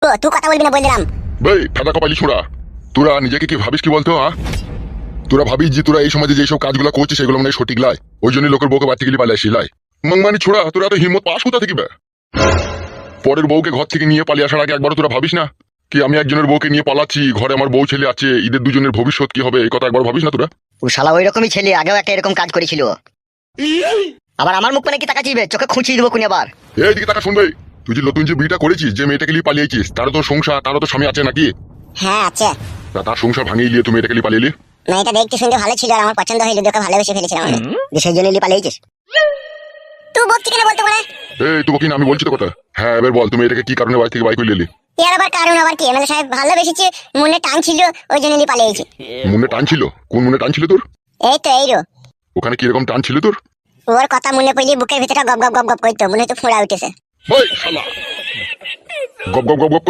ও তুই কথা বলবি না বলে দিলাম। বে ফাটা কপালি ছোড়া, তোরা নিজেকে কি ভাবিস কি বলতো? তোরা ভাবিস যে তোরা এই সমাজে যেসব কাজগুলো করছিস সেগুলো মানে সঠিক লাই, ওই জন্য লোকের বউকে বাড়তে গেলে পালিয়ে আসি লাই। মানে ছোড়া, তোরা তো হিম্মত পাস কোথা থেকে বে? পরের বউকে ঘর থেকে নিয়ে পালিয়ে আসার আগে একবারও তোরা ভাবিস না কি আমি একজনের বউকে নিয়ে পালাচ্ছি, ঘরে আমার বউ ছেলে আছে, এদের দুজনের ভবিষ্যৎ কি হবে এই কথা একবার ভাবিস না তোরা? ও শালা ওই রকমই ছেলে, আগেও একটা এরকম কাজ করেছিল। আবার আমার মুখ মানে কি তাকাচ্ছিস? চোখে খুঁচিয়ে দেবো কোন আবার। এইদিকে টাকা শুনবে, তুই যে নতুন যে বিয়েটা করেছিস, যে মেয়েটাকে নিয়ে পালিয়েছিস, তারও তো সংসার, তারও তো স্বামী আছে নাকি? হ্যাঁ আছে। তার সংসার ভাঙিয়ে নিয়ে তুমি মেয়েটাকে নিয়ে পালিয়ে এলি? মেয়েটা দেখতে শুনতে ভালো ছিল আর আমার পছন্দ হইলো, তোকে ভালোবেসে ফেলেছিলাম আমি। সেই জন্য পালিয়েছিস? তুই বকছি কেন বলতে পারে? এই তুই কি না আমি বলছি তো কথা। হ্যাঁ এবার বল, তুমি এটাকে কি কারণে বাড়ি থেকে বাই করে নিলি? এর আবার কারণ আবার কি? এমএলএ সাহেব ভালোবেসেছে, মনে টান ছিল, ওই জন্য পালিয়েছি। মনে টান ছিল? কোন মনে টান ছিল তোর? এই তো এইরো। ওখানে কি রকম টান ছিল তোর? ওর কথা মনে পড়লে বুকের ভিতরে গপ গপ গপ গপ করতো, মনে হচ্ছে ফোঁড়া উঠেছে। ওই শালা, গপ গপ গপ গপ